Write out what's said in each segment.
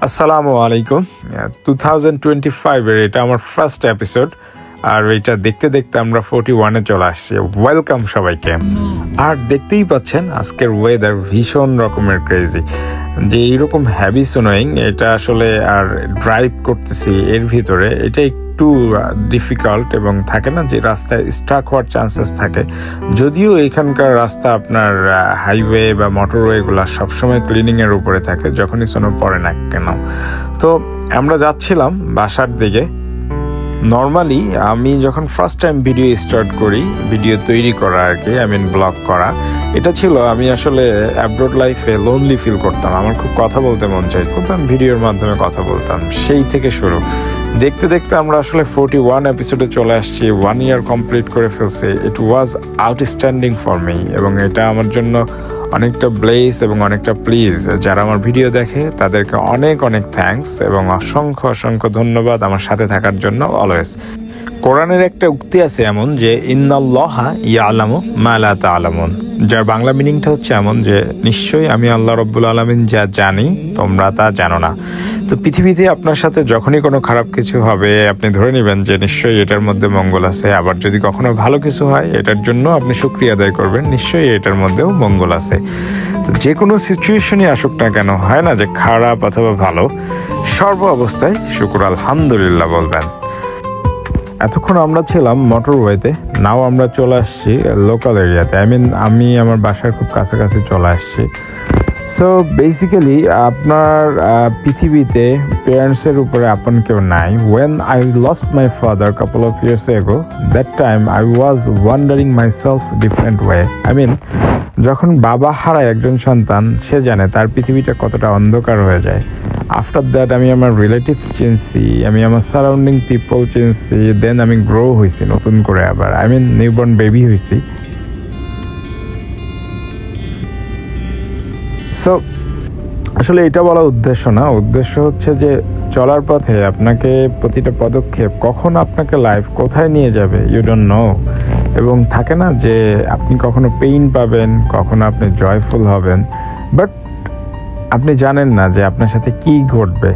আসসালামু আলাইকুম। 2025 এর এটা আমার ফার্স্ট এপিসোড, আর এটা দেখতে দেখতে আমরা 41-এ চলে আসছি। ওয়েলকাম সবাইকে। আর দেখতেই পাচ্ছেন আজকের ওয়েদার ভীষণ রকমের ক্রেজি, যে এইরকম হ্যাভি সোনোয়িং, এটা আসলে আর ড্রাইভ করতেছি এর ভিতরে এটা একটু ডিফিকাল্ট, এবং থাকে না যে রাস্তায় স্টাক হওয়ার চান্সেস থাকে। যদিও এখানকার রাস্তা আপনার হাইওয়ে বা মোটরওয়েগুলো সবসময় ক্লিনিংয়ের উপরে থাকে যখনই সোনো পড়ে না কেন। তো আমরা যাচ্ছিলাম বাসার দিকে। নর্মালি আমি যখন ফার্স্ট টাইম ভিডিও স্টার্ট করি, ভিডিও তৈরি করা আর কি, ব্লগ করা, এটা ছিল আমি আসলে অ্যাব্রড লাইফে লোনলি ফিল করতাম, আমার খুব কথা বলতে মন চাইতো, তো আমি ভিডিওর মাধ্যমে কথা বলতাম। সেই থেকে শুরু, দেখতে দেখতে আমরা আসলে 41 এপিসোডে চলে আসছি, 1 ইয়ার কমপ্লিট করে ফেলছি। ইট ওয়াজ আউটস্ট্যান্ডিং ফর মি, এবং এটা আমার জন্য অনেকটা ব্লেস এবং অনেকটা প্লিজ। যারা আমার ভিডিও দেখে তাদেরকে অনেক অনেক থ্যাঙ্কস এবং অসংখ্য অসংখ্য ধন্যবাদ আমার সাথে থাকার জন্য অলওয়েজ। কোরআনের একটা উক্তি আছে এমন যে ইন্নাল্লাহা ইয়ালামু মা লা তা'লামুন, যার বাংলা মিনিংটা হচ্ছে এমন যে নিশ্চয়ই আমি আল্লাহ রাব্বুল আলামিন যা জানি তোমরা তা জানো না। তো পৃথিবীতে আপনার সাথে যখনই কোনো খারাপ কিছু হবে আপনি ধরে নেবেন যে নিশ্চয়ই এটার মধ্যে মঙ্গল আছে। আবার যদি কখনো ভালো কিছু হয় এটার জন্য আপনি শুকরিয়া আদায় করবেন, নিশ্চয়ই এটার মধ্যেও মঙ্গল আছে। তো যে কোনো সিচুয়েশনই আসুক না কেন, হয় না যে খারাপ অথবা ভালো, সর্ব অবস্থায় শুকর আলহামদুলিল্লাহ বলবেন। এতক্ষণ আমরা ছিলাম মোটরওয়েতে, নাও আমরা চলে আসছি লোকাল এরিয়াতে। আমি আমার বাসার খুব কাছাকাছি চলে আসছি। সো বেসিক্যালি আপনার পৃথিবীতে প্যারেন্টসের উপরে আপন কেউ নাই। When I lost my father couple of years ago, that time I was wandering my self different way. যখন বাবা হারায় একজন সন্তান, সে জানে তার পৃথিবীটা কতটা অন্ধকার হয়ে যায়। আফটার দ্যাট আমি আমার রিলেটিভস চিনছি, আমি আমার সারাউন্ডিং পিপল চিনছি, দেন আমি গ্রো হয়েছি নতুন করে, আবার নিউবর্ন বেবি হয়েছি। সো আসলে এটা বলা উদ্দেশ্য না, উদ্দেশ্য হচ্ছে যে চলার পথে আপনাকে প্রতিটা পদক্ষেপ কখন আপনাকে লাইফ কোথায় নিয়ে যাবে ইউ ডোন্ট নো। এবং থাকে না যে আপনি কখনো পেইন পাবেন, কখনো আপনি জয়ফুল হবেন, বাট আপনি জানেন না যে আপনার সাথে কি ঘটবে।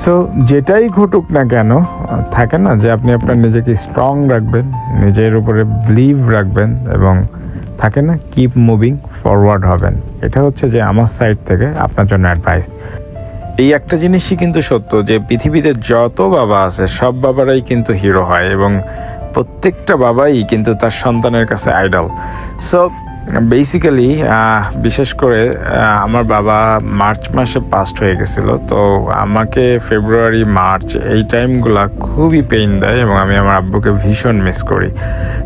সো যেটাই ঘটুক না কেন, থাকে না যে আপনি আপনার নিজেকে স্ট্রং রাখবেন, নিজের উপরে বিলিভ রাখবেন, এবং থাকে না কিপ মুভিং ফরওয়ার্ড হবেন। এটা হচ্ছে যে আমার সাইড থেকে আপনার জন্য অ্যাডভাইস। এই একটা জিনিসই কিন্তু সত্য যে পৃথিবীতে যত বাবা আছে সব বাবারাই কিন্তু হিরো হয়, এবং প্রত্যেকটা বাবাই কিন্তু তার সন্তানের কাছে আইডল। সো বেসিক্যালি বিশেষ করে আমার বাবা মার্চ মাসে পাস্ট হয়ে গেছিলো, তো আমাকে ফেব্রুয়ারি মার্চ এই টাইমগুলা খুবই পেইন দেয়, এবং আমি আমার আব্বুকে ভীষণ মিস করি।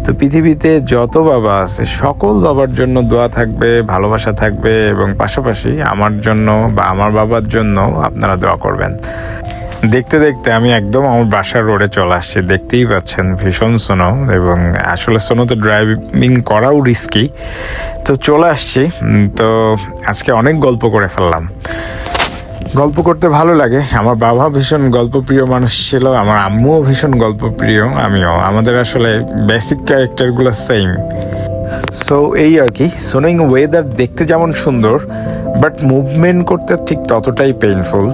তো পৃথিবীতে যত বাবা আছে সকল বাবার জন্য দোয়া থাকবে, ভালোবাসা থাকবে, এবং পাশাপাশি আমার জন্য বা আমার বাবার জন্য আপনারা দোয়া করবেন। দেখতে দেখতে আমি একদম আমার বাসার রোডে চলে আসছি, দেখতেই পাচ্ছেন ভীষণ সোনো, এবং আসলে সোনোতে ড্রাইভিং করাও রিস্কি। তো চলে আসছি। তো আজকে অনেক গল্প করে ফেললাম, গল্প করতে ভালো লাগে। আমার বাবা ভীষণ গল্পপ্রিয় মানুষ ছিল, আমার আম্মুও ভীষণ গল্পপ্রিয়, আমিও। আমাদের আসলে বেসিক ক্যারেক্টারগুলো সেম। সো এই আর কি, সোনোয়িং ওয়েদার দেখতে যেমন সুন্দর, বাট মুভমেন্ট করতে ঠিক ততটাই পেইনফুল।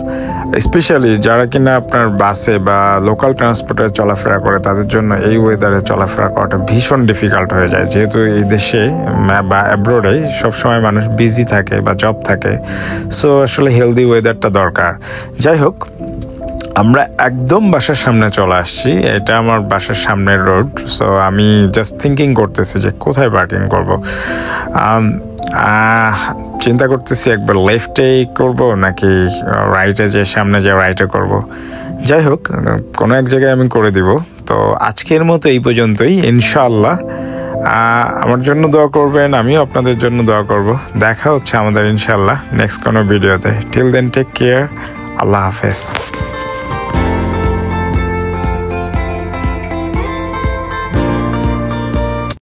স্পেশালি যারা কিনা আপনার বাসে বা লোকাল ট্রান্সপোর্টে চলাফেরা করে, তাদের জন্য এই ওয়েদারে চলাফেরা করাটা ভীষণ ডিফিকাল্ট হয়ে যায়, যেহেতু এই দেশে বা অ্যাব্রোডে সবসময় মানুষ বিজি থাকে বা জব থাকে। সো আসলে হেলদি ওয়েদারটা দরকার। যাই হোক, আমরা একদম বাসার সামনে চলে আসছি, এটা আমার বাসার সামনের রোড। সো আমি জাস্ট থিঙ্কিং করতেছি যে কোথায় পার্কিং করব। চিন্তা করতেছি একবার লেফটে করব নাকি রাইটে, যে সামনে যে রাইটে করব। যাই হোক, কোনো এক জায়গায় আমি করে দিব। তো আজকের মতো এই পর্যন্তই। ইনশাআল্লাহ আমার জন্য দোয়া করবেন, আমিও আপনাদের জন্য দোয়া করব। দেখা হচ্ছে আমাদের ইনশাআল্লাহ নেক্সট কোনো ভিডিওতে। টিল দেন টেক কেয়ার, আল্লাহ হাফেজ।